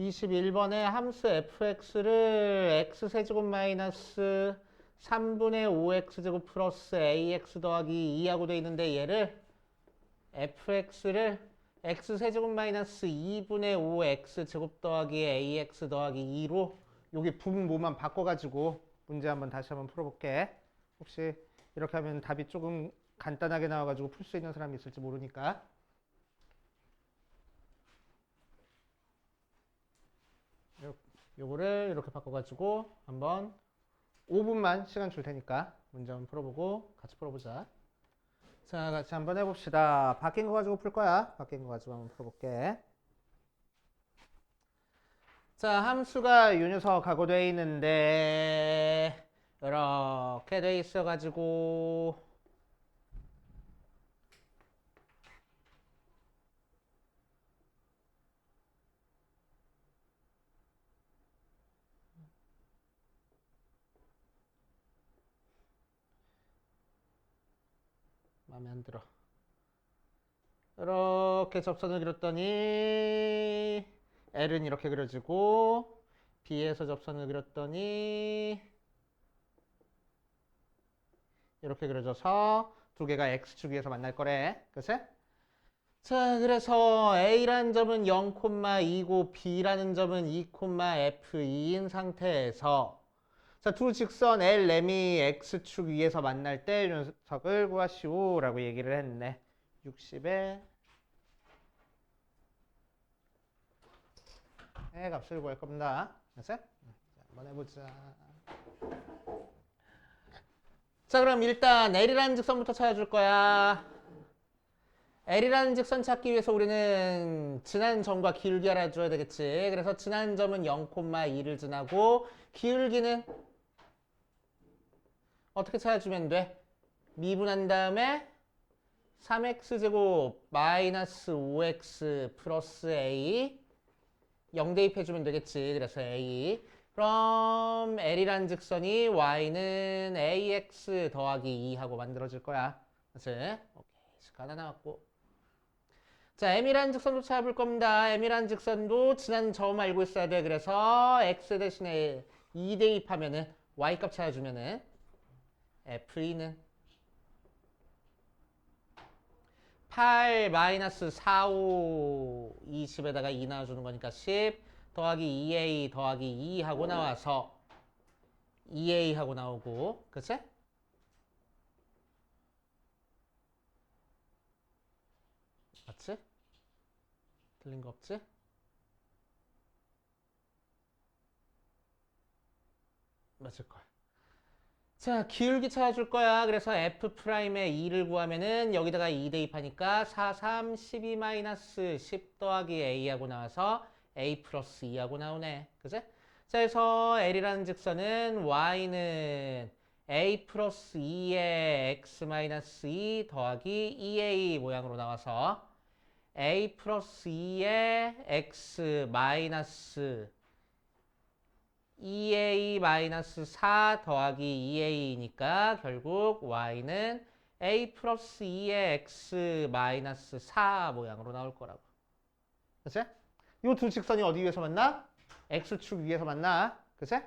21번에 함수 fx를 x세제곱 마이너스 3분의 5x제곱 플러스 ax 더하기 2하고 돼 있는데 얘를 fx를 x세제곱 마이너스 2분의 5x제곱 더하기 ax 더하기 2로 여기 분모만 바꿔가지고 문제 한번 다시 한번 풀어볼게. 혹시 이렇게 하면 답이 조금 간단하게 나와가지고 풀 수 있는 사람이 있을지 모르니까. 요거를 이렇게 바꿔가지고 한번 5분만 시간 줄 테니까 문제 한번 풀어보고 같이 풀어보자. 자, 같이 한번 해봅시다. 바뀐 거 가지고 풀 거야. 바뀐 거 가지고 한번 풀어볼게. 자, 함수가 요 녀석하고 돼 있는데 이렇게 돼 있어가지고 마음에 안 들어. 이렇게 접선을 그렸더니 L은 이렇게 그려지고 B에서 접선을 그렸더니 이렇게 그려져서 두 개가 X축 위에서 만날 거래. 그치? 자, 그래서 A라는 점은 0,2고 B라는 점은 2,F2인 상태에서 자, 두 직선 L, M이 X축 위에서 만날 때 이 녀석을 구하시오 라고 얘기를 했네. 60에 값을 구할 겁니다. 알았어요? 자, 한번 해보자. 자, 그럼 일단 L이라는 직선부터 찾아줄 거야. L이라는 직선 찾기 위해서 우리는 지난 점과 기울기 알아줘야 되겠지. 그래서 지난 점은 0,2를 지나고 기울기는 어떻게 찾아주면 돼? 미분한 다음에 3x제곱 마이너스 5x 플러스 a 0 대입해주면 되겠지. 그래서 a. 그럼 L이라는 직선이 y는 ax 더하기 2 하고 만들어질 거야. 그치? 오케이. 시간 하나 나왔고. 자, m이라는 직선도 찾아볼 겁니다. m이라는 직선도 지난 점 알고 있어야 돼. 그래서 x 대신에 2 대입하면은 y 값 찾아주면은 F2는 8 마이너스 4, 5, 20에다가 2 나와주는 거니까 10 더하기 2a 더하기 2 하고 나와서 2a 하고 나오고, 그치? 맞지? 틀린 거 없지? 맞을 거야. 자, 기울기 찾아줄 거야. 그래서 F'의 2를 구하면은 여기다가 2 대입하니까 4, 3, 12 마이너스 10 더하기 A하고 나와서 A 플러스 2하고 나오네. 그치? 자, 그래서 L이라는 직선은 Y는 A 플러스 2의 X 마이너스 2 더하기 2A 모양으로 나와서 A 플러스 2의 X 마이너스 2a-4 더하기 2a니까 결국 y는 a 플러스 2의 x 마이너스 4 모양으로 나올 거라고. 그치? 이 두 직선이 어디 위에서 만나? x축 위에서 만나. 그치? 자,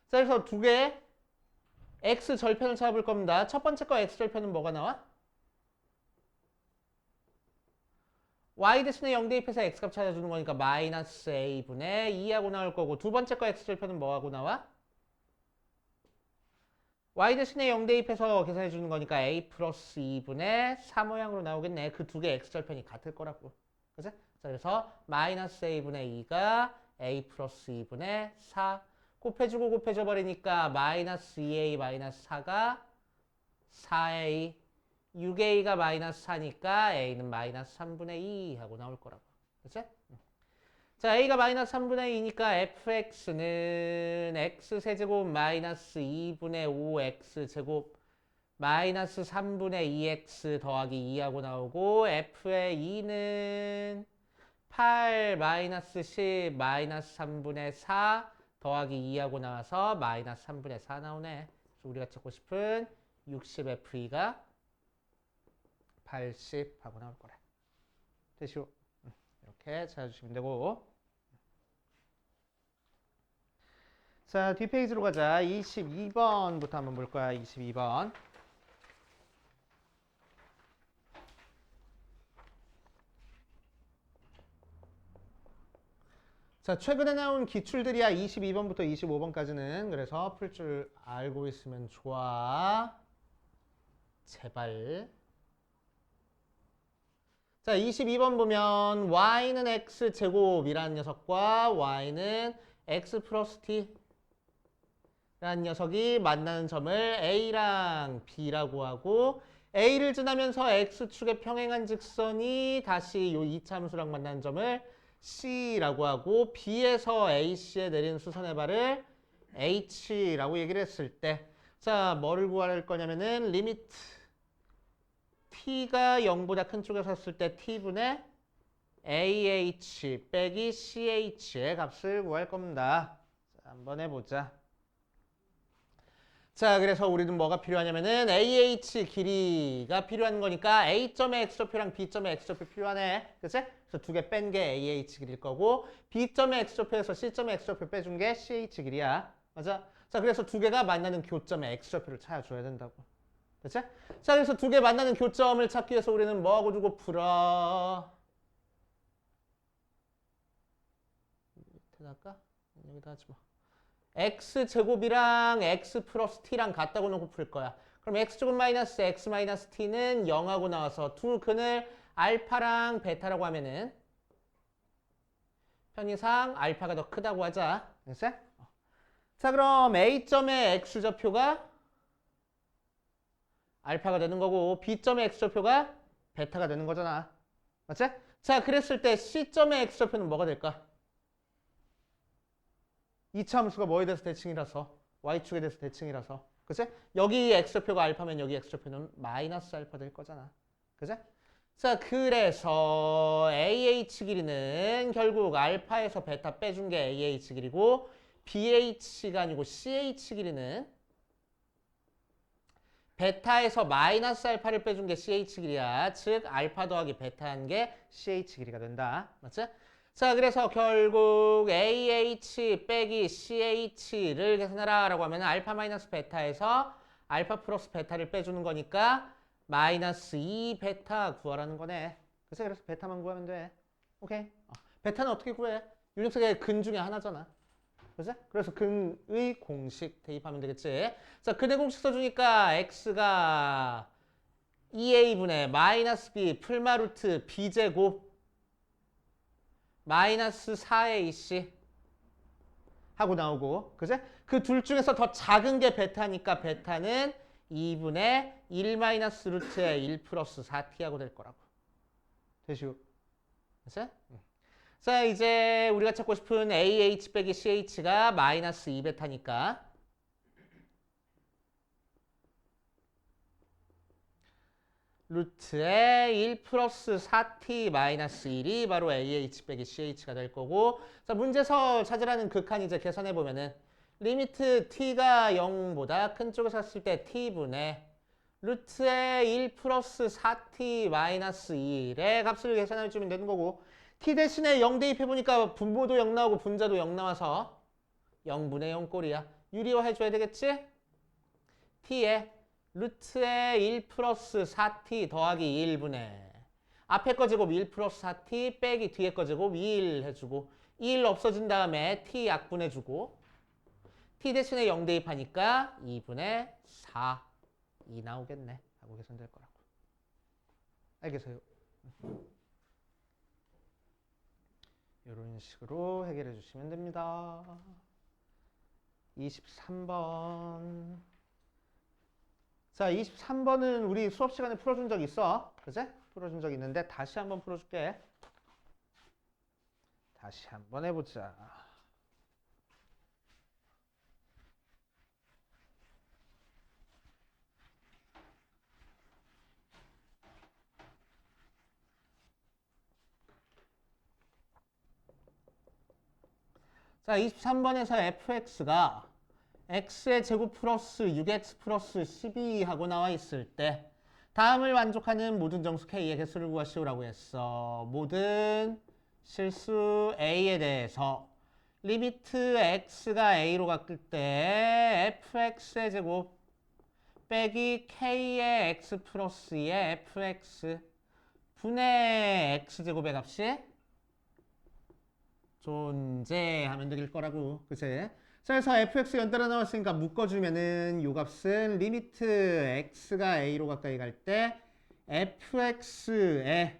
그래서 두 개의 x 절편을 찾아볼 겁니다. 첫 번째 거 x 절편은 뭐가 나와? y 대신에 0 대입해서 x값 찾아주는 거니까 마이너스 a분의 2하고 나올 거고, 두 번째 거 x절편은 뭐하고 나와? y 대신에 0 대입해서 계산해 주는 거니까 a 플러스 2분의 4 모양으로 나오겠네. 그 두 개 x절편이 같을 거라고. 그치? 자, 그래서 마이너스 a분의 2가 a 플러스 2분의 4 곱해주고 곱해줘 버리니까 마이너스 2a 마이너스 4가 4a 6a가 마이너스 4니까 a는 마이너스 3분의 2 하고 나올 거라고. 그치? 자, a가 마이너스 3분의 2니까 fx는 x세제곱 마이너스 2분의 5x제곱 마이너스 3분의 2x 더하기 2하고 나오고, f의 2는 8 마이너스 10 마이너스 3분의 4 더하기 2하고 나와서 마이너스 3분의 4 나오네. 그래서 우리가 찾고 싶은 60f가 80 하고 나올 거래. 되시오. 이렇게 찾아주시면 되고. 자, 뒷페이지로 가자. 22번부터 한번 볼 거야. 22번. 자, 최근에 나온 기출들이야. 22번부터 25번까지는. 그래서 풀 줄 알고 있으면 좋아. 제발. 자, 22번 보면 y는 x제곱이라는 녀석과 y는 x 플러스 t라는 녀석이 만나는 점을 a랑 b라고 하고 a를 지나면서 x축에 평행한 직선이 다시 요 이차함수랑 만나는 점을 c라고 하고 b에서 ac에 내리는 수선의 발을 h라고 얘기를 했을 때 자, 뭐를 구할 거냐면은 리미트 t가 0보다 큰 쪽에 섰을 때 t분의 ah 빼기 ch의 값을 구할 겁니다. 자, 한번 해보자. 자, 그래서 우리는 뭐가 필요하냐면은 AH 길이가 필요한 거니까 A점의 X좌표랑 B점의 X좌표 필요하네. 그치? 그래서 두 개 뺀 게 AH 길일 거고 B점의 X좌표에서 C점의 X좌표 빼준 게 CH 길이야. 맞아? 자, 그래서 두 개가 만나는 교점의 X좌표를 찾아줘야 된다고. 그치? 자, 그래서 두 개 만나는 교점을 찾기 위해서 우리는 뭐하고 주고 풀어? 밑에다 할까? 여기다 하지 뭐. x제곱이랑 x 플러스 t랑 같다고 놓고 풀 거야. 그럼 x제곱 마이너스 x 마이너스 t는 0하고 나와서 두 근을 알파랑 베타라고 하면은 편의상 알파가 더 크다고 하자. 됐어? 자, 그럼 a점의 x좌표가 알파가 되는 거고 b점의 x좌표가 베타가 되는 거잖아. 맞지? 자, 그랬을 때 c점의 x좌표는 뭐가 될까? 이차 함수가 뭐에 대해서 대칭이라서 y축에 대해서 대칭이라서 그치? 여기 x좌표가 알파면 여기 x좌표는 마이너스 알파 될 거잖아. 그치? 자, 그래서 AH 길이는 결국 알파에서 베타 빼준 게 AH 길이고 BH가 아니고 CH 길이는 베타에서 마이너스 알파를 빼준 게 CH 길이야. 즉 알파 더하기 베타한 게 CH 길이가 된다. 맞지? 자, 그래서 결국 AH 빼기 CH를 계산하라 라고 하면 알파 마이너스 베타에서 알파 플러스 베타를 빼주는 거니까 마이너스 2 베타 구하라는 거네. 그래서 베타만 구하면 돼. 오케이. 베타는 어떻게 구해? 유력색의 근 중에 하나잖아. 그치? 그래서 근의 공식 대입하면 되겠지. 자, 근의 공식 써주니까 x가 2a분의 마이너스 b 풀마 루트 b제곱 마이너스 4ac 하고 나오고, 그제? 그 둘 중에서 더 작은 게 베타니까 베타는 2분의 1 마이너스 루트의 1 플러스 4t 하고 될 거라고. 되시오. 그치? 자, 이제 우리가 찾고 싶은 AH 빼기 CH가 마이너스 2베타니까 루트의 1 플러스 4t 마이너스 1이 바로 AH 빼기 CH가 될 거고 자, 문제서 찾으라는 극한 이제 계산해 보면은 리미트 t가 0보다 큰 쪽에 섰을 때 t분의 루트의 1 플러스 4t 마이너스 1의 값을 계산해 주면 되는 거고 t 대신에 0 대입해보니까 분모도 0 나오고 분자도 0 나와서 0분의 0 꼴이야. 유리화 해줘야 되겠지? t에 루트의 1 플러스 4t 더하기 1분의 앞에 거 제곱 1 플러스 4t 빼기 뒤에 거 제곱 1 해주고 1 없어진 다음에 t 약분해주고 t 대신에 0 대입하니까 2분의 4 2 나오겠네 하고 계산될 거라고. 알겠어요? 이런 식으로 해결해 주시면 됩니다. 23번. 자, 23번은 우리 수업 시간에 풀어준 적 있어. 그치? 풀어준 적 있는데 다시 한번 풀어줄게. 다시 한번 해보자. 자, 23번에서 fx가 x의 제곱 플러스 6x 플러스 12 하고 나와 있을 때 다음을 만족하는 모든 정수 k의 개수를 구하시오라고 했어. 모든 실수 a에 대해서 리미트 x가 a로 바뀔 때 fx의 제곱 빼기 k의 x 플러스 2의 fx 분의 x제곱의 값이 존재하면 되길 거라고. 그치? 자, 그래서 fx 연달아 나왔으니까 묶어주면은 요 값은 리미트 x가 a로 가까이 갈 때 fx에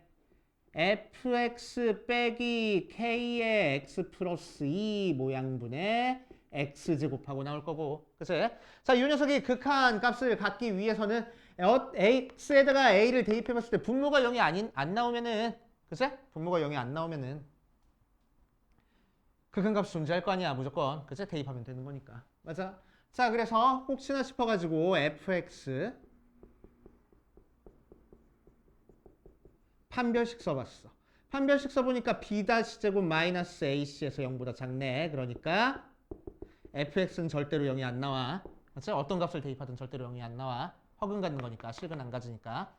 fx 빼기 k의 x 플러스 2 모양분의 x제곱하고 나올 거고. 그치? 자, 이 녀석이 극한 값을 갖기 위해서는 x에다가 a를 대입해봤을 때 분모가 0이 안 나오면은, 그치? 분모가 0이 안 나오면은 극한값 존재할 거 아니야, 무조건. 그치? 대입하면 되는 거니까. 맞아? 자, 그래서 혹시나 싶어가지고 fx 판별식 써봤어. 판별식 써보니까 b-제곱 마이너스 ac에서 0보다 작네. 그러니까 fx는 절대로 0이 안 나와. 그치? 어떤 값을 대입하든 절대로 0이 안 나와. 허근 갖는 거니까, 실근 안 가지니까.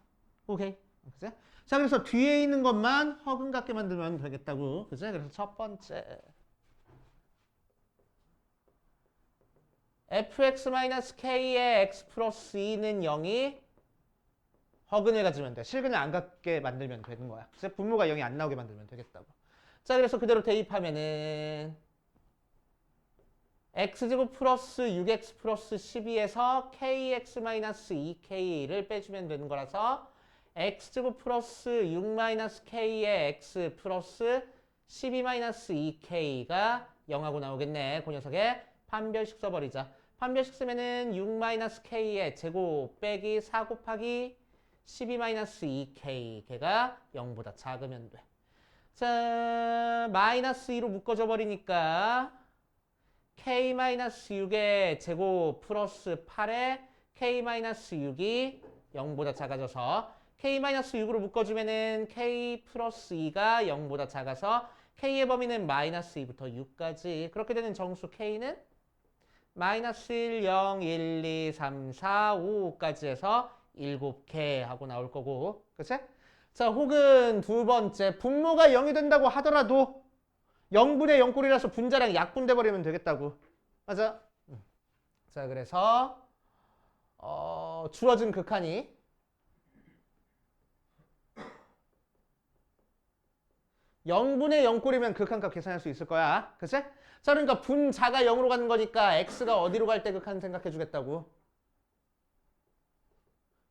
오케이. 그치? 자, 그래서 뒤에 있는 것만 허근 갖게 만들면 되겠다고. 그치? 그래서 첫 번째. fx-k의 x 플러스 2는 0이 허근을 가지면 돼. 실근을 안 갖게 만들면 되는 거야. 그래서 분모가 0이 안 나오게 만들면 되겠다고. 자, 그래서 그대로 대입하면은 x제곱 플러스 6x 플러스 12에서 kx-2k를 빼주면 되는 거라서 x제곱 플러스 6-k의 x 플러스 12-2k가 0하고 나오겠네. 그 녀석의 판별식 써버리자. 판별식 쓰면은 6-k의 제곱 빼기 4 곱하기 12-2k 걔가 0보다 작으면 돼. 자, 마이너스 2로 묶어져 버리니까 k-6의 제곱 플러스 8에 k-6이 0보다 작아져서 k-6으로 묶어주면은 k 플러스 2가 0보다 작아서 k의 범위는 마이너스 2부터 6까지. 그렇게 되는 정수 k는 마이너스 1, 0, 1, 2, 3, 4, 5까지 해서 7개 하고 나올 거고. 그치? 자, 혹은 두 번째, 분모가 0이 된다고 하더라도 0분의 0꼴이라서 분자랑 약분돼 버리면 되겠다고. 맞아? 자, 그래서 주어진 극한이 0분의 0꼴이면 극한값 계산할 수 있을 거야. 그치? 자, 그러니까 분자가 0으로 가는 거니까 x가 어디로 갈 때 극한 생각해 주겠다고.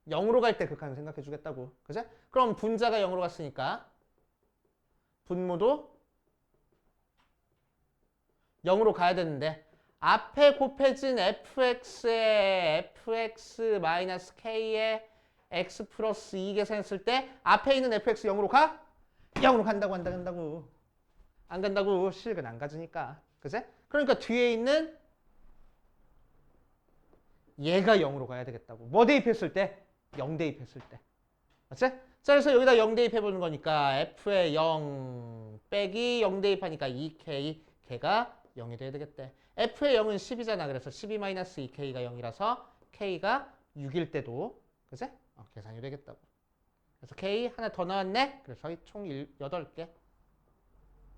0으로 갈 때 극한 생각해 주겠다고. 그치? 그럼 분자가 0으로 갔으니까 분모도 0으로 가야 되는데 앞에 곱해진 fx에 fx-k에 x 플러스 2 계산했을 때 앞에 있는 fx 0으로 가? 0으로 간다고 한다고. 안 간다고. 실근 안 가지니까. 그치? 그러니까 뒤에 있는 얘가 0으로 가야 되겠다고. 뭐 대입했을 때? 0 대입했을 때. 맞지? 자, 그래서 여기다 0 대입해보는 거니까 f에 0 빼기 0 대입하니까 2k 걔가 0이 돼야 되겠대. f의 0은 10이잖아. 그래서 12-2k가 0이라서 k가 6일 때도 그치? 계산이 되겠다고. 그래서 k 하나 더 나왔네. 그래서 총 8개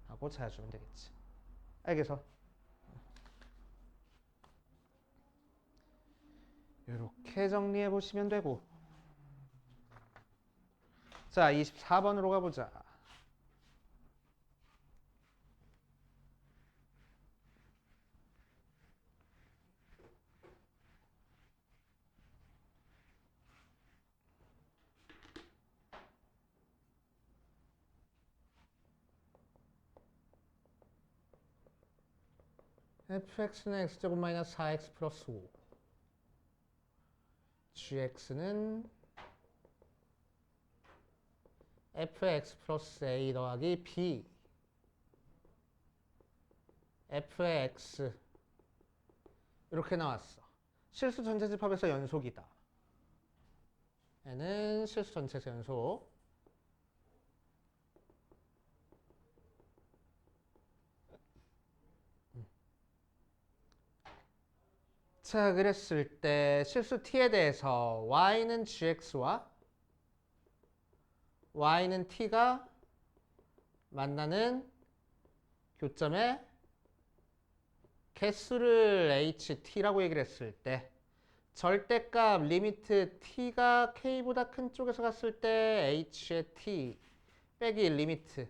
하고 찾아주면 되겠지. 알겠어? 이렇게 정리해 보시면 되고. 자, 24번으로 가보자. fx는 x제곱 마이너스 4x 플러스 5 gx는 fx 플러스 a 더하기 b f의 x 이렇게 나왔어. 실수 전체 집합에서 연속이다. 얘는 실수 전체에서 연속. 자, 그랬을 때 실수 t에 대해서 y는 gx와 y는 t가 만나는 교점의 개수를 ht라고 얘기를 했을 때 절대값 리미트 t가 k보다 큰 쪽에서 갔을 때 h의 t 빼기 리미트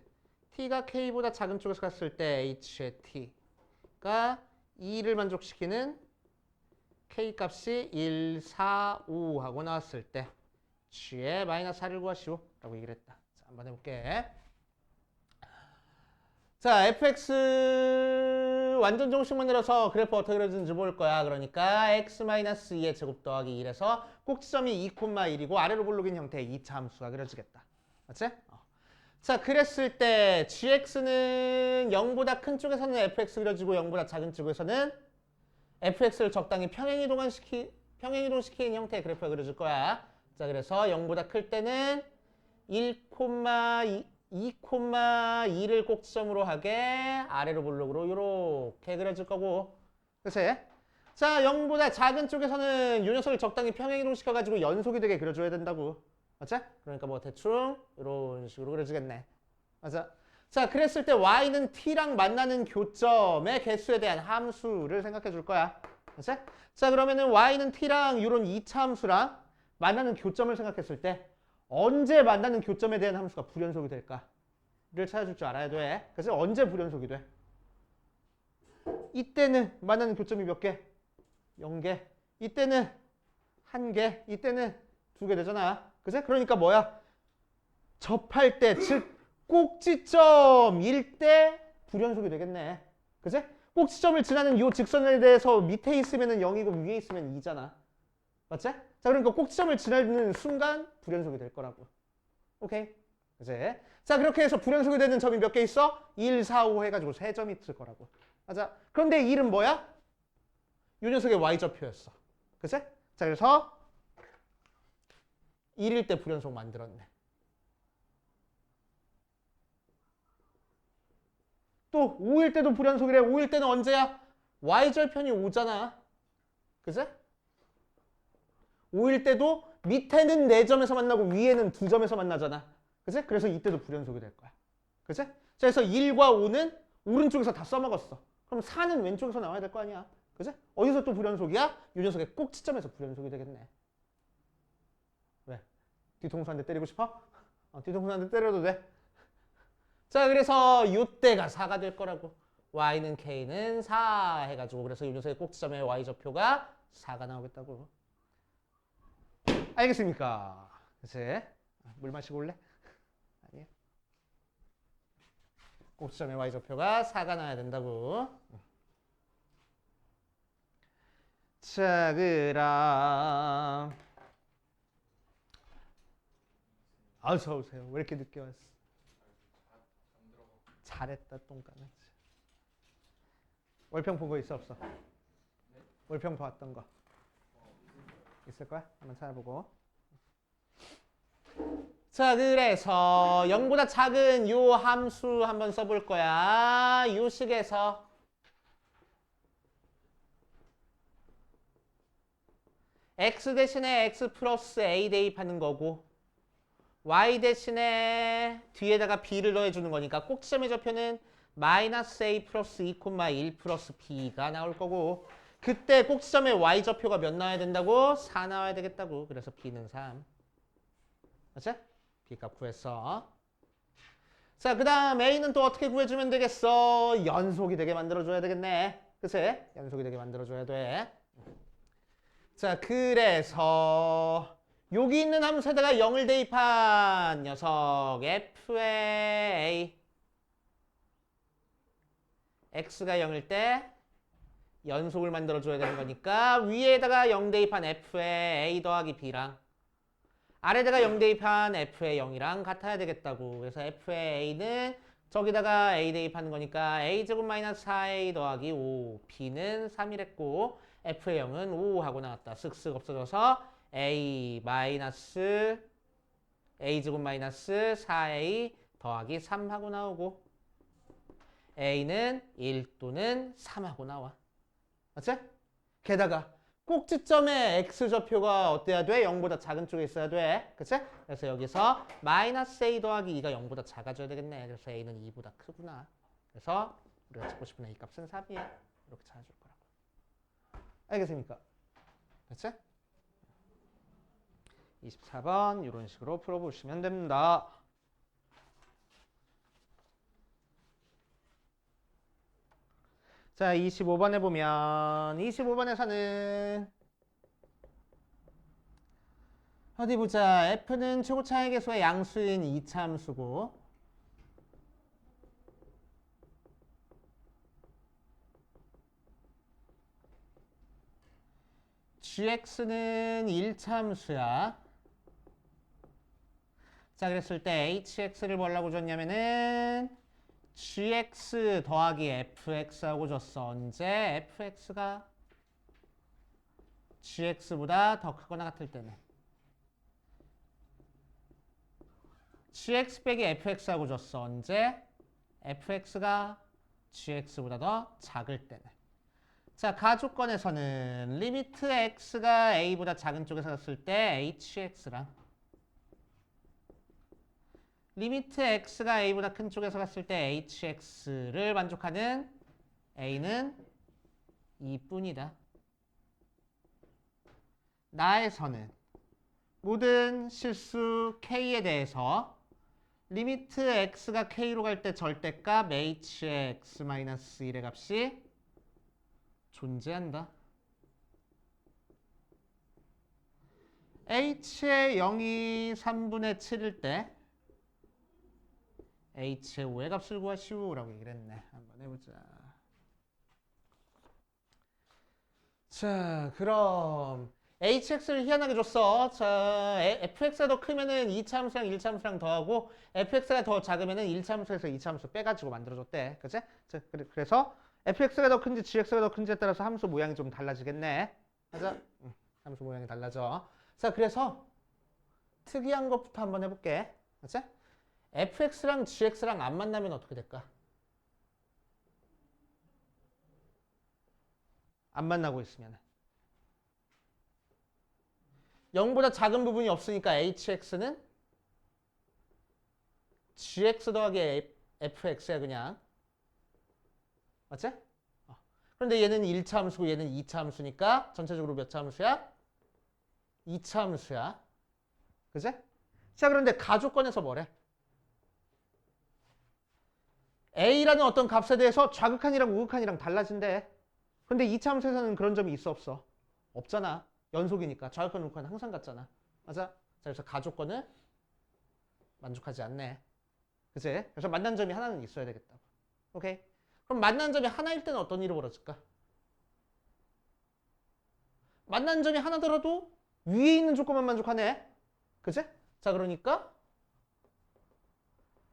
t가 k보다 작은 쪽에서 갔을 때 h의 t가 2를 만족시키는 k 값이 1, 4, 5 하고 나왔을 때 g의 마이너스 4를 구하시오 라고 얘기를 했다. 자, 한번 해볼게. 자, fx 완전 정식만 내려서 그래프 어떻게 그려지는지 볼 거야. 그러니까 x-2의 제곱 더하기 1에서 꼭지점이 2,1이고 아래로 볼록인 형태의 2차 함수가 그려지겠다. 맞지? 자, 그랬을 때 gx는 0보다 큰 쪽에서는 fx 그려지고 0보다 작은 쪽에서는 fx를 적당히 평행이동시키는 형태의 그래프가 그려질 거야. 자, 그래서 0보다 클 때는 2,2를 꼭지점으로 하게 아래로 볼록으로 이렇게 그려질 거고. 그치? 자, 0보다 작은 쪽에서는 이 녀석을 적당히 평행이동시켜가지고 연속이 되게 그려줘야 된다고. 맞지? 그러니까 뭐 대충 이런 식으로 그려지겠네. 맞아? 자, 그랬을 때 y는 t랑 만나는 교점의 개수에 대한 함수를 생각해 줄 거야. 맞지? 자, 그러면은 y는 t랑 이런 2차 함수랑 만나는 교점을 생각했을 때 언제 만나는 교점에 대한 함수가 불연속이 될까를 찾아줄 줄 알아야 돼. 그래서 언제 불연속이 돼? 이때는 만나는 교점이 몇 개? 0개. 이때는 1개. 이때는 2개 되잖아. 그치? 그러니까 뭐야? 접할 때, 즉 꼭지점일 때 불연속이 되겠네. 그치? 꼭지점을 지나는 이 직선에 대해서 밑에 있으면 0이고 위에 있으면 2잖아. 맞지? 자, 그러니까 꼭지점을 지나는 순간 불연속이 될 거라고. 오케이? 그치? 자, 그렇게 해서 불연속이 되는 점이 몇 개 있어? 1, 4, 5 해가지고 3점이 있을 거라고. 맞아? 그런데 1은 뭐야? 이 녀석의 y좌표였어. 그치? 자, 그래서 1일 때 불연속 만들었네. 또 5일 때도 불연속이래. 5일 때는 언제야? y절편이 5잖아. 그치? 5일 때도 밑에는 4점에서 만나고 위에는 2점에서 만나잖아. 그치? 그래서 이때도 불연속이 될 거야. 그치? 자, 그래서 1과 5는 오른쪽에서 다 써먹었어. 그럼 4는 왼쪽에서 나와야 될 거 아니야. 그치? 어디서 또 불연속이야? 이 녀석의 꼭지점에서 불연속이 되겠네. 왜? 뒤통수 한 대 때리고 싶어? 뒤통수 한 대 때려도 돼. 자, 그래서 이때가 4가 될 거라고. y는 k는 4 해가지고 그래서 이 녀석의 꼭지점의 y좌표가 4가 나오겠다고. 알겠습니까? 그치? 물 마시고 올래? 아니에요. 꼭지점의 y좌표가 4가 나와야 된다고. 자, 그럼 어서 오세요. 왜 이렇게 늦게 왔어? 잘했다, 똥강아지. 월평 본 거 있어, 없어? 월평 봤던 거. 있을 거야? 한번 찾아보고. 자, 그래서 0보다 작은 요 함수 한번 써볼 거야. 요 식에서 x 대신에 x 플러스 a 대입하는 거고 y 대신에 뒤에다가 b를 넣어주는 거니까 꼭지점의 좌표는 마이너스 a 플러스 2,1 플러스 b가 나올 거고 그때 꼭지점의 y좌표가 몇 나와야 된다고? 4 나와야 되겠다고. 그래서 b는 3. 맞지? b값 구했어. 자, 그 다음 a는 또 어떻게 구해주면 되겠어? 연속이 되게 만들어줘야 되겠네. 그치? 연속이 되게 만들어줘야 돼. 자, 그래서 여기 있는 함수에다가 0을 대입한 녀석 f의 a x가 0일 때 연속을 만들어줘야 되는 거니까 위에다가 0 대입한 f의 a 더하기 b랑 아래다가 0 대입한 f의 0이랑 같아야 되겠다고. 그래서 f의 a는 저기다가 a 대입하는 거니까 a제곱 마이너스 4a 더하기 5 b는 3이랬고 f의 0은 5 하고 나왔다. 쓱쓱 없어져서 a 마이너스 a제곱 마이너스 4a 더하기 3 하고 나오고 a는 1 또는 3 하고 나와. 맞지? 게다가 꼭지점의 x좌표가 어때야 돼? 0보다 작은 쪽에 있어야 돼. 그치? 그래서 여기서 마이너스 a 더하기 2가 0보다 작아져야 되겠네. 그래서 a는 2보다 크구나. 그래서 우리가 찾고 싶은 a 값은 3이야. 이렇게 찾아줄 거라고. 알겠습니까? 됐지? 24번 이런 식으로 풀어보시면 됩니다. 자, 25번에 보면 25번에서는 어디 보자. f는 최고차의 계수의 양수인 이차함수고 gx는 1차함수야. 자, 그랬을 때 hx를 뭐라고 줬냐면은 gx 더하기 fx하고 줬어. 언제? fx가 gx보다 더 크거나 같을 때는. gx 빼기 fx하고 줬어. 언제? fx가 gx보다 더 작을 때는. 자, 가조건에서는 리미트 x가 a보다 작은 쪽에서 갔을 때 hx랑 리미트 x가 a보다 큰 쪽에서 갔을 때 hx를 만족하는 a는 2뿐이다. 나에서는 모든 실수 k에 대해서 리미트 x가 k로 갈 때 절대값 h의 x-1의 값이 존재한다. h의 0이 3분의 7일 때 h의 5의 값을 구하시오 라고 얘기를 했네. 한번 해보자. 자, 그럼 hx를 희한하게 줬어. 자, fx가 더 크면은 2차함수랑 1차함수랑 더하고 fx가 더 작으면은 1차함수에서 2차함수 빼가지고 만들어줬대. 그치? 자, 그래서 fx가 더 큰지 gx가 더 큰지에 따라서 함수 모양이 좀 달라지겠네. 맞아? 함수 모양이 달라져. 자, 그래서 특이한 것부터 한번 해볼게. 그치? fx랑 gx랑 안 만나면 어떻게 될까? 안 만나고 있으면 0보다 작은 부분이 없으니까 hx는 gx 더하기 fx야 그냥. 맞지? 그런데 얘는 1차 함수고 얘는 2차 함수니까 전체적으로 몇 차 함수야? 2차 함수야. 그치? 자, 그런데 가조건에서 뭐래? a라는 어떤 값에 대해서 좌극한이랑 우극한이랑 달라진대. 근데 2차 함수에서는 그런 점이 있어 없어? 없잖아. 연속이니까 좌극한 우극한 항상 같잖아. 맞아? 자, 그래서 가조건을 만족하지 않네. 그치? 그래서 만난 점이 하나는 있어야 되겠다. 오케이? 그럼 만난 점이 하나일 때는 어떤 일이 벌어질까? 만난 점이 하나더라도 위에 있는 조건만 만족하네. 그치? 자, 그러니까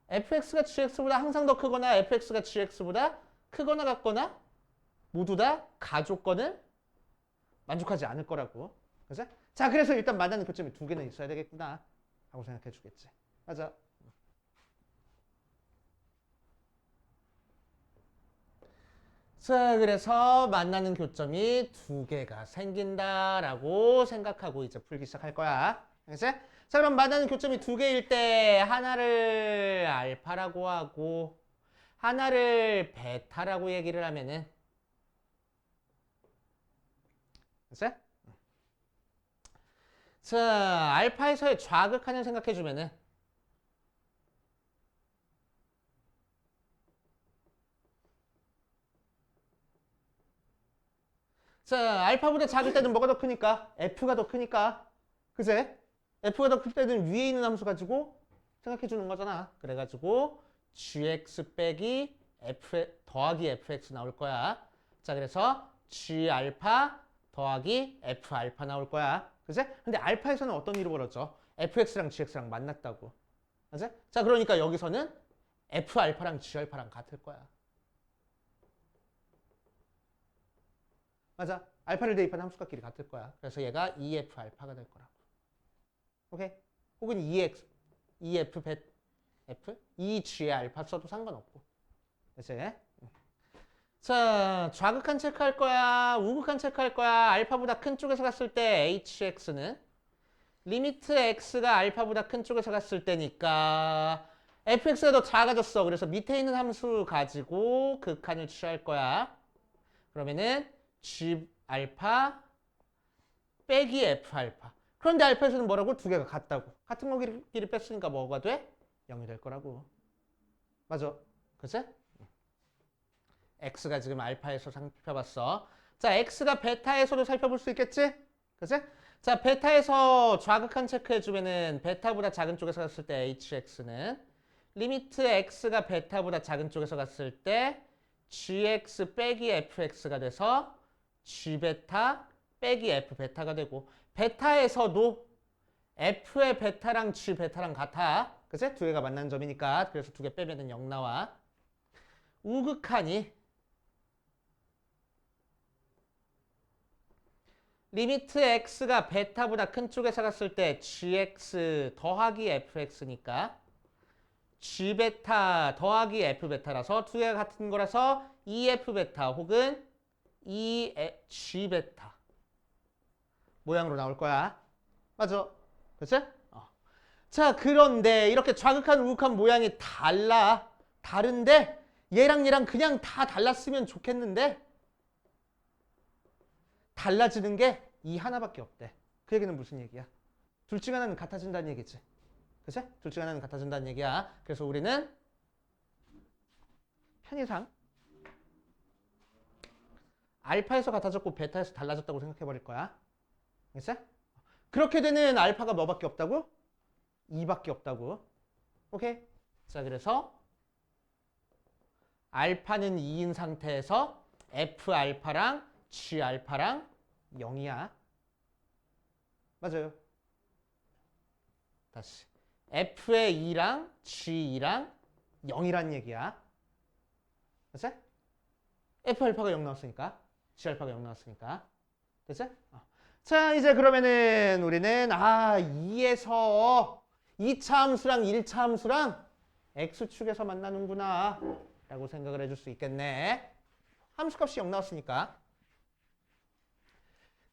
fx가 gx보다 항상 더 크거나 fx가 gx보다 크거나 같거나 모두 다 가조건을 만족하지 않을 거라고. 그치? 자, 그래서 일단 만나는 교점이 두 개는 있어야 되겠구나 하고 생각해 주겠지. 맞아. 자, 그래서 만나는 교점이 두 개가 생긴다라고 생각하고 이제 풀기 시작할 거야. 알겠지? 자, 그럼 만나는 교점이 두 개일 때 하나를 알파라고 하고 하나를 베타라고 얘기를 하면은 알겠지? 자, 알파에서의 좌극한을 생각해 주면은 자, 알파보다 작을 때는 뭐가 더 크니까? F가 더 크니까. 그제? F가 더 클 때는 위에 있는 함수 가지고 생각해 주는 거잖아. 그래가지고 gx 빼기 f 더하기 fx 나올 거야. 자, 그래서 g 알파 더하기 f 알파 나올 거야. 그제? 근데 알파에서는 어떤 일이 벌어져? fx랑 gx랑 만났다고. 그제? 자, 그러니까 여기서는 f 알파랑 g 알파랑 같을 거야. 맞아. 알파를 대입한 함수값끼리 같을 거야. 그래서 얘가 2f 알파가 될 거라고. 오케이? 혹은 2x, 2f 벳 f, 2g의 알파 써도 상관없고. 됐지? 자, 좌극한 체크할 거야? 우극한 체크할 거야? 알파보다 큰 쪽에서 갔을 때 hx는 리미트 x가 알파보다 큰 쪽에서 갔을 때니까 fx가 더 작아졌어. 그래서 밑에 있는 함수 가지고 극한을 취할 거야. 그러면은 G 알파 빼기 F 알파. 그런데 알파에서는 뭐라고? 두 개가 같다고. 같은 거끼리 뺐으니까 뭐가 돼? 0이 될 거라고. 맞아. 그치? X가 지금 알파에서 살펴봤어. 자, X가 베타에서도 살펴볼 수 있겠지? 그치? 자, 베타에서 좌극한 체크해주면은 베타보다 작은 쪽에서 갔을 때 HX는 리미트 X가 베타보다 작은 쪽에서 갔을 때 GX 빼기 FX가 돼서 G베타 빼기 F베타가 되고 베타에서도 F의 베타랑 G베타랑 같아. 그치? 두 개가 만난 점이니까. 그래서 두 개 빼면은 0 나와. 우극하니 리미트 x가 베타보다 큰 쪽에서 갔을 때 gx 더하기 fx니까 g베타 더하기 f베타라서 두 개가 같은 거라서 ef베타 혹은 g베타 모양으로 나올 거야. 맞아. 그치? 자, 그런데 이렇게 좌극한 우극한 모양이 다른데 얘랑 그냥 다 달랐으면 좋겠는데 달라지는 게 이 하나밖에 없대. 그 얘기는 무슨 얘기야? 둘 중 하나는 같아진다는 얘기지. 그치? 둘 중 하나는 같아진다는 얘기야. 그래서 우리는 편의상 알파에서 같아졌고 베타에서 달라졌다고 생각해 버릴 거야. 그치? 그렇게 되는 알파가 뭐밖에 없다고? 2밖에 없다고. 오케이? 자, 그래서 알파는 2인 상태에서 F 알파랑 G 알파랑 0이야. 맞아요. 다시. F의 2랑 G2랑 0이란 얘기야. 그치? F 알파가 0 나왔으니까. G 알파가 0 나왔으니까. 됐지? 자, 이제 그러면은 우리는 2에서 2차 함수랑 1차 함수랑 X축에서 만나는구나 라고 생각을 해줄 수 있겠네. 함수값이 0 나왔으니까.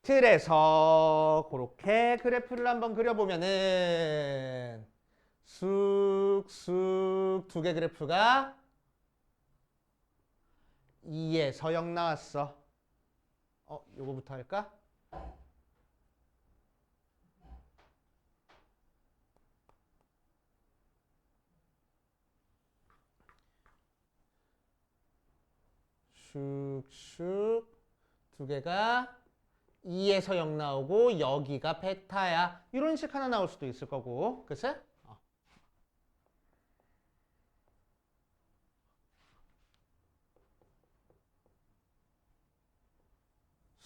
그래서 그렇게 그래프를 한번 그려보면은 쑥쑥 두 개 그래프가 2에서 0 나왔어. 요거부터 할까? 슉슉 두 개가 2에서 0 나오고 여기가 베타야. 이런 식 하나 나올 수도 있을 거고. 그치?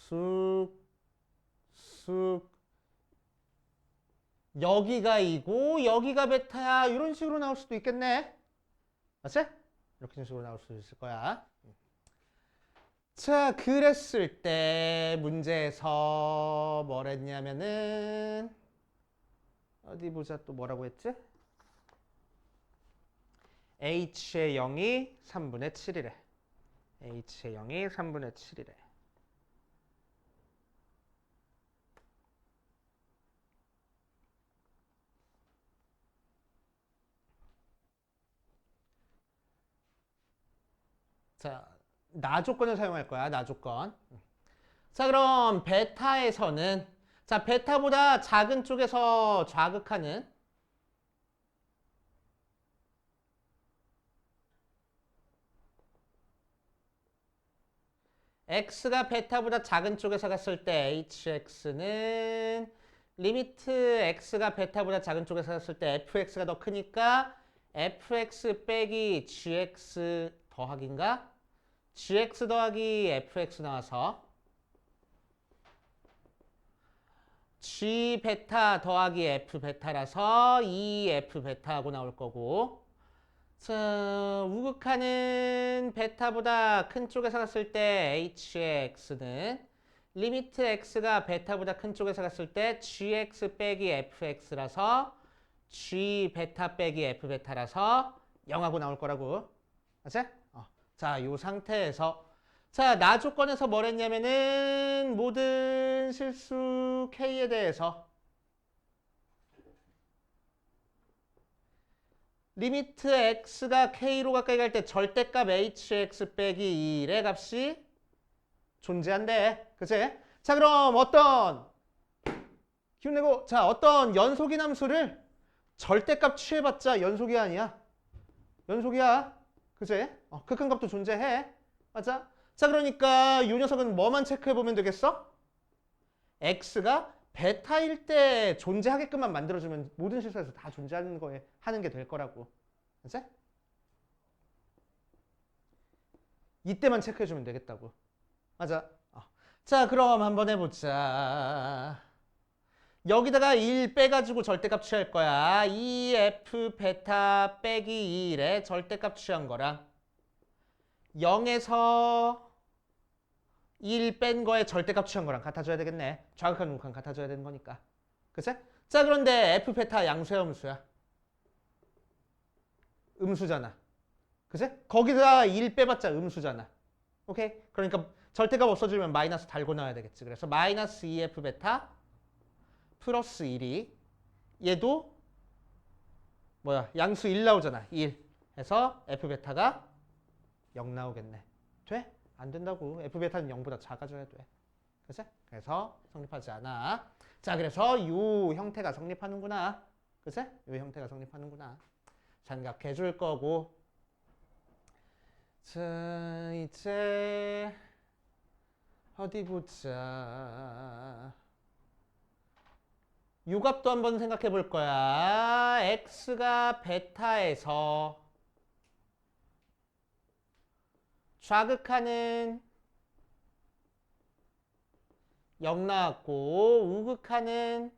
쑥 여기가 2고 여기가 베타야. 이런 식으로 나올 수도 있겠네. 맞지? 이렇게 식으로 나올 수 있을 거야. 자, 그랬을 때 문제에서 뭘 했냐면은 어디 보자. 또 뭐라고 했지? h의 0이 3분의 7이래. h의 0이 3분의 7이래. 자, 나 조건을 사용할 거야. 나 조건. 자, 그럼 베타에서는 자, 베타보다 작은 쪽에서 좌극하는 x가 베타보다 작은 쪽에서 갔을 때 hx는 리미트 x가 베타보다 작은 쪽에서 갔을 때 fx가 더 크니까 fx 빼기 gx 더하기인가? gx 더하기 fx 나와서 g 베타 더하기 f 베타라서 2f 베타하고 나올 거고 자, 우극하는 베타보다 큰 쪽에서 갔을 때 h의 x는 리미트 x가 베타보다 큰 쪽에서 갔을 때 gx 빼기 fx라서 g 베타 빼기 f 베타라서 0하고 나올 거라고. 맞지? 자, 이 상태에서 자, 나 조건에서 뭘 했냐면은 모든 실수 k에 대해서 리미트 x가 k로 가까이 갈 때 절대값 hx 빼기 1의 값이 존재한대. 그치? 자, 그럼 기운 내고, 자, 어떤 연속인 함수를 절대값 취해봤자 연속이 아니야. 연속이야. 그치? 극한값도 존재해. 맞아? 자, 그러니까 이 녀석은 뭐만 체크해보면 되겠어? x가 베타일 때 존재하게끔만 만들어주면 모든 실수에서 다 존재하는 거에 하는 게 될 거라고. 그치? 이때만 체크해주면 되겠다고. 맞아. 자, 그럼 한번 해보자. 여기다가 1 빼가지고 절대값 취할 거야. 2f 베타 빼기 2의 절대값 취한 거랑 0에서 1 뺀 거에 절대값 취한 거랑 같아줘야 되겠네. 좌극한 우극한 같아줘야 되는 거니까. 그치? 자, 그런데 f 베타 양수야 음수야? 음수잖아. 그치? 거기다 1 빼봤자 음수잖아. 오케이? 그러니까 절대값 없어지면 마이너스 달고 나와야 되겠지. 그래서 마이너스 2f 베타 플러스 1이 얘도 뭐야? 양수 1 나오잖아. 1 해서 f 베타가 0 나오겠네. 돼? 안 된다고. f 베타는 0보다 작아져야 돼. 그치? 그래서 성립하지 않아. 자, 그래서 이 형태가 성립하는구나. 그치? 이 형태가 성립하는구나. 생각해 줄 거고. 자, 이제 어디 보자. 요 값도 한번 생각해 볼 거야. x가 베타에서 좌극하는 0 나왔고 우극하는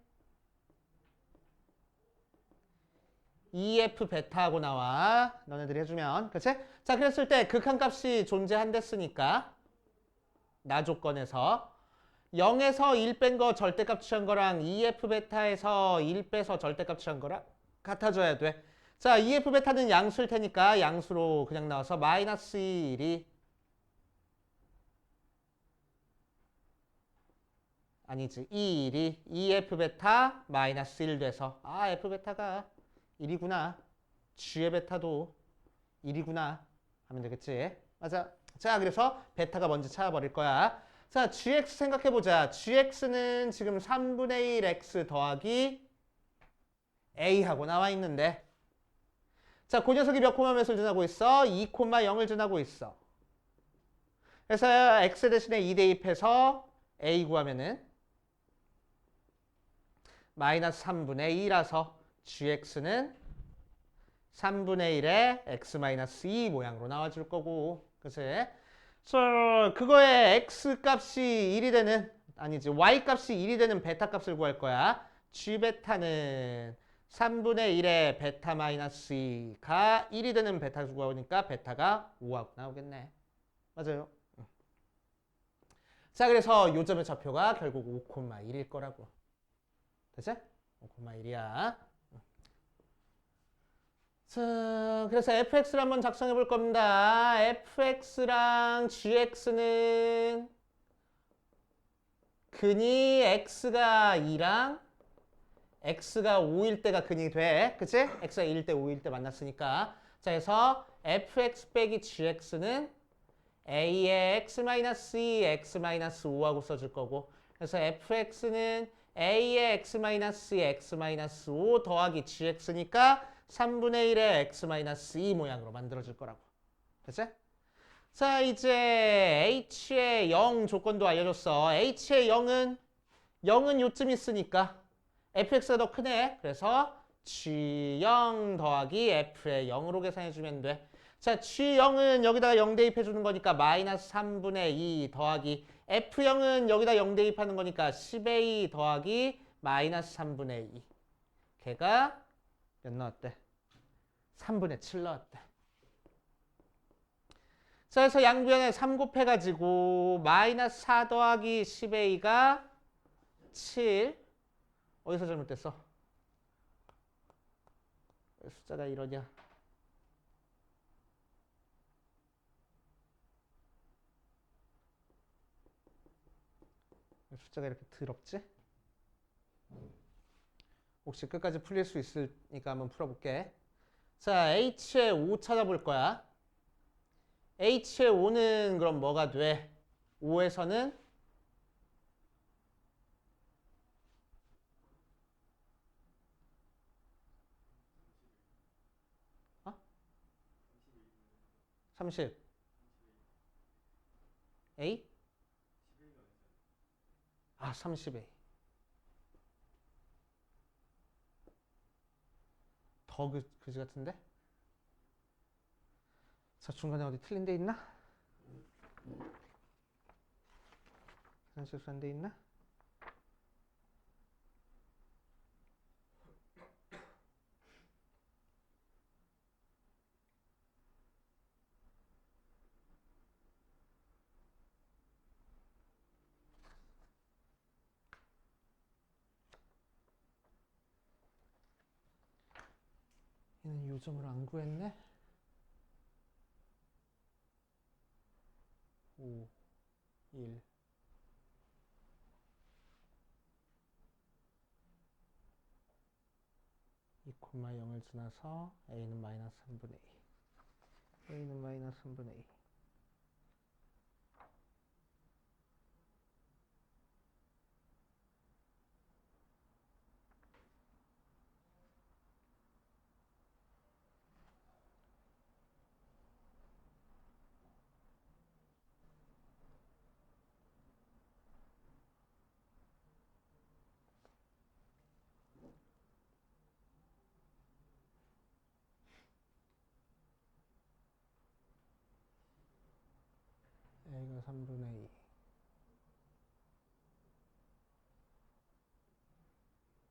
2f 베타하고 나와. 너네들이 해주면. 그치? 자, 그랬을 때 극한값이 존재한댔으니까 나 조건에서 0에서 1 뺀 거 절대값 취한 거랑 2f 베타에서 1 빼서 절대값 취한 거랑 같아져야 돼. 자, 2f 베타는 양수일 테니까 양수로 그냥 나와서 마이너스 1이 아니지. 2일이 2f 베타 마이너스 1 돼서 f 베타가 1이구나. g의 베타도 1이구나 하면 되겠지. 맞아. 자, 그래서 베타가 먼저 찾아버릴 거야. 자, gx 생각해보자. gx는 지금 3분의 1 x 더하기 a하고 나와 있는데 자, 그 녀석이 몇 콤마 몇을 지나고 있어? 2,0을 지나고 있어. 그래서 x 대신에 2 대입해서 a 구하면은 마이너스 3분의 2라서 gx는 3분의 1의 x 마이너스 2 모양으로 나와줄 거고. 그치? 그거에 x 값이 1이 되는 아니지 y 값이 1이 되는 베타 값을 구할 거야. g 베타는 3분의 1의 베타 마이너스 2가 1이 되는 베타 구하니까 베타가 5하고 나오겠네. 맞아요. 자, 그래서 요점의 좌표가 결국 5,1일 거라고. 됐지? 5,1이야. 자, 그래서 fx를 한번 작성해 볼 겁니다. fx랑 gx는 근이 x가 2랑 x가 5일 때가 근이 돼. 그치? x가 2일 때 5일 때 만났으니까. 자, 그래서 fx 빼기 gx는 a의 x-2, x-5하고 써줄 거고. 그래서 fx는 a의 x-2, x-5 더하기 gx니까 3분의 1의 x-2 모양으로 만들어질 거라고. 됐지? 자, 이제 h의 0 조건도 알려줬어. h의 0은 요쯤 있으니까 fx가 더 크네. 그래서 g0 더하기 f의 0으로 계산해주면 돼. 자, g0은 여기다가 0 대입해주는 거니까 마이너스 3분의 2 더하기 f0은 여기다 0 대입하는 거니까 10a 더하기 마이너스 3분의 2. 걔가 몇 나왔대? 3분의 7 나왔대. 자, 그래서 양변에 3 곱해가지고 마이너스 4 더하기 10a가 7. 어디서 잘못됐어? 왜 숫자가 이러냐? 왜 숫자가 이렇게 더럽지? 혹시 끝까지 풀릴 수 있으니까 한번 풀어볼게. 자, h의 5 찾아볼 거야. h의 5는 그럼 뭐가 돼? 5에서는 어? 30 A? 아 30A 더 그지 같은데? 자 중간에 어디 틀린 데 있나? 계산 실수한 데 있나? 얘는 요점을 안 구했네? 5, 1 2,0을 지나서 A는 마이너스 3분의 2 A는 마이너스 3분의 2 A가 3분의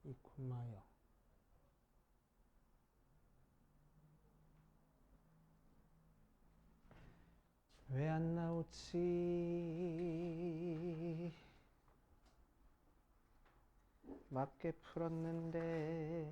2 2,0 왜 안 나오지? 맞게 풀었는데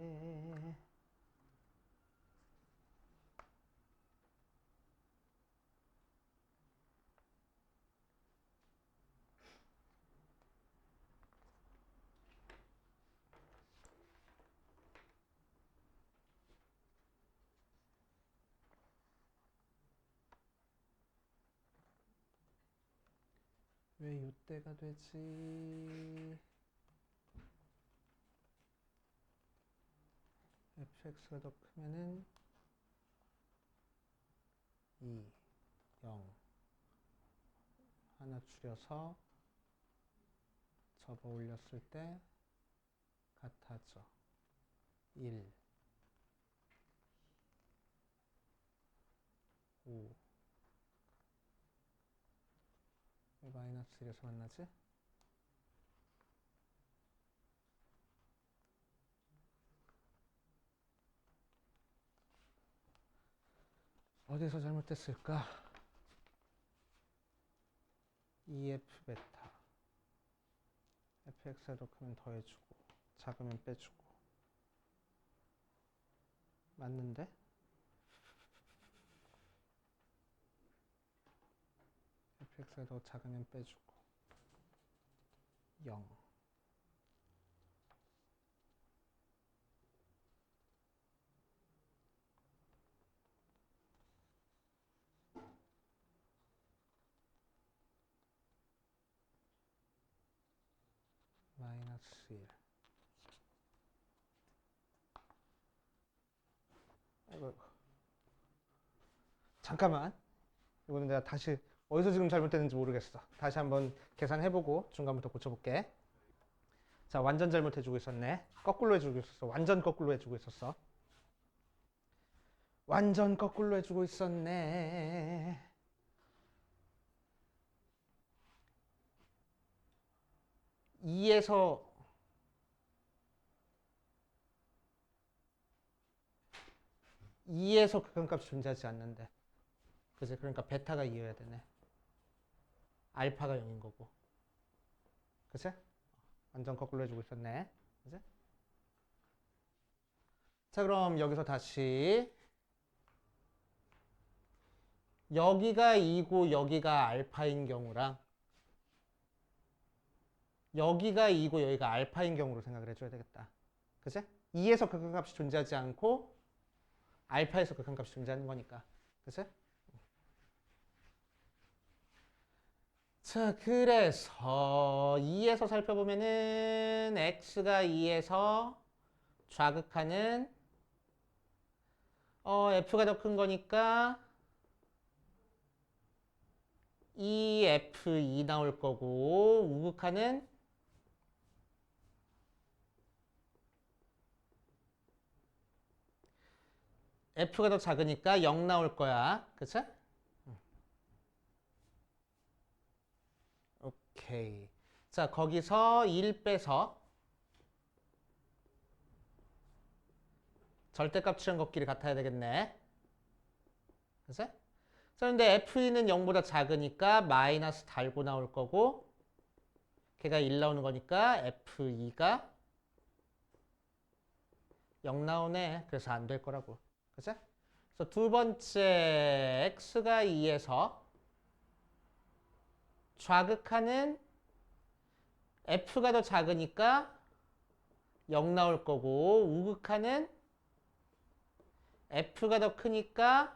왜 이때가 되지? fx가 더 크면은 2, 0 하나 줄여서 접어 올렸을 때 같아져 1, 5 왜 마이너스 1에서 만나지? 어디서 잘못됐을까? EF 베타 fx가 더 크면 더해주고 작으면 빼주고 맞는데? fx가 더 작으면 빼주고 0 마이너스 1 아이고 잠깐만 이거는 내가 다시 어디서 지금 잘못됐는지 모르겠어 다시 한번 계산해보고 중간부터 고쳐볼게 자 완전 잘못해주고 있었네 거꾸로 해주고 있었어 완전 거꾸로 해주고 있었어 완전 거꾸로 해주고 있었네 2에서 2에서 극한값이 존재하지 않는데 그치? 그러니까 베타가 2여야 되네 알파가 0인 거고 그치? 완전 거꾸로 해주고 있었네 그치? 자 그럼 여기서 다시 여기가 2고 여기가 알파인 경우랑 여기가 2고 여기가 알파인 경우로 생각을 해줘야 되겠다 그치? 2에서 극한값이 존재하지 않고 알파에서 극한값이 존재하는 거니까 그치? 자, 그래서 2에서 살펴보면은 x가 2에서 좌극하는 f가 더 큰 거니까 EF2 나올 거고 우극하는 F가 더 작으니까 0 나올 거야. 그치? 오케이. 자, 거기서 1 빼서 절대값 취한 것끼리 같아야 되겠네. 그치? 자, 근데 F2는 0보다 작으니까 마이너스 달고 나올 거고 걔가 1 나오는 거니까 F2가 0 나오네. 그래서 안 될 거라고. 그치? 그래서 두 번째 x가 2에서 좌극하는 f가 더 작으니까 0 나올 거고 우극하는 f가 더 크니까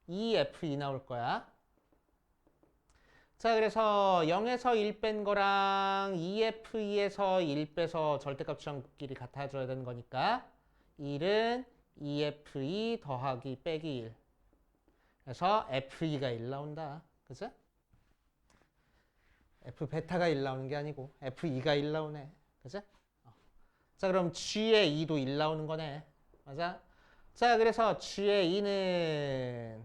2f2 나올 거야. 자, 그래서 0에서 1 뺀 거랑 2f2에서 1 빼서 절대값 취한끼리 같아져야 되는 거니까 1은 2f2 더하기 빼기 1. 그래서 f2가 1 나온다. 그치? f 베타가 1 나오는 게 아니고 f2가 1 나오네. 그치? 자, 그럼 g의 2도 1 나오는 거네. 맞아? 자, 그래서 g의 2는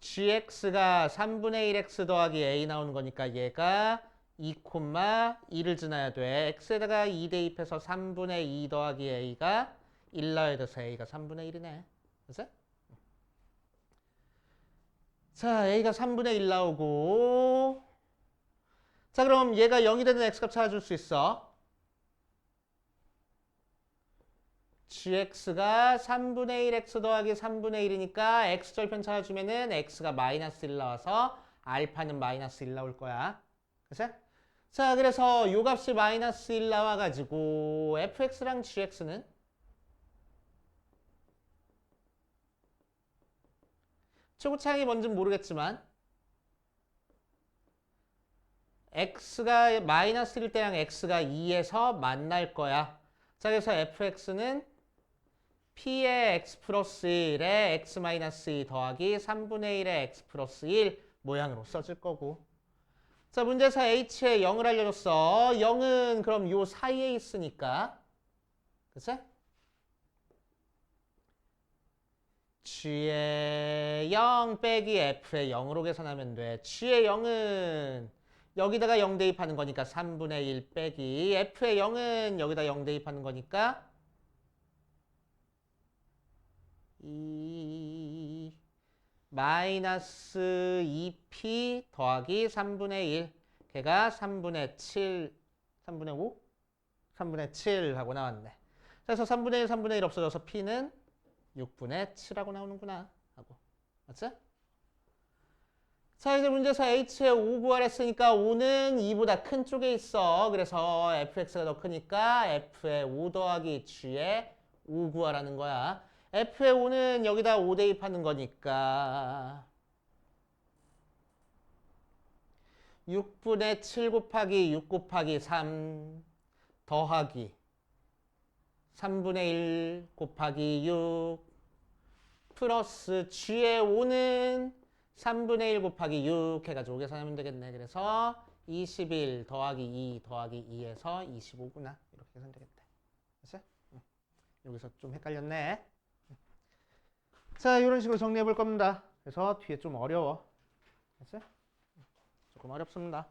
gx가 3분의 1x 더하기 a 나오는 거니까 얘가 2,2를 지나야 돼. x에다가 2 대입해서 3분의 2 더하기 a가 1 나와야 돼서 a가 3분의 1이네. 그치? 자, a가 3분의 1 나오고 자, 그럼 얘가 0이 되는 x값 찾아줄 수 있어. gx가 3분의 1x 더하기 3분의 1이니까 x절편 찾아주면은 x가 마이너스 1 나와서 알파는 마이너스 1 나올 거야. 그치? 자, 그래서 요 값이 마이너스 1 나와가지고 fx랑 gx는 최고차항이 뭔지는 모르겠지만 x가 마이너스 1일 때랑 x가 2에서 만날 거야. 자, 그래서 fx는 p의 x 플러스 1에 x 마이너스 2 더하기 3분의 1의 x 플러스 1 모양으로 써질 거고. 자, 문제에서 h에 0을 알려줬어. 0은 그럼 요 사이에 있으니까. 그치? g의 0 빼기 f의 0으로 계산하면 돼. g의 0은 여기다가 0 대입하는 거니까 3분의 1 빼기 f의 0은 여기다 0 대입하는 거니까 2 마이너스 2p 더하기 3분의 1 걔가 3분의 7 3분의 5? 3분의 7 하고 나왔네. 그래서 3분의 1 3분의 1 없어져서 p는 6분의 7하고 나오는구나 하고. 맞지? 자, 이제 문제에서 h의 5 구하랬으니까 5는 2보다 큰 쪽에 있어. 그래서 fx가 더 크니까 f의 5 더하기 g의 5 구하라는 거야. f의 5는 여기다 5 대입하는 거니까 6분의 7 곱하기 6 곱하기 3 더하기 3분의 1 곱하기 6 플러스 g의 5는 3분의 1 곱하기 6 해가지고 계산하면 되겠네. 그래서 21 더하기 2 더하기 2에서 25구나. 이렇게 계산 되겠다. 됐어? 여기서 좀 헷갈렸네. 자, 이런 식으로 정리해 볼 겁니다. 그래서 뒤에 좀 어려워. 됐어? 조금 어렵습니다.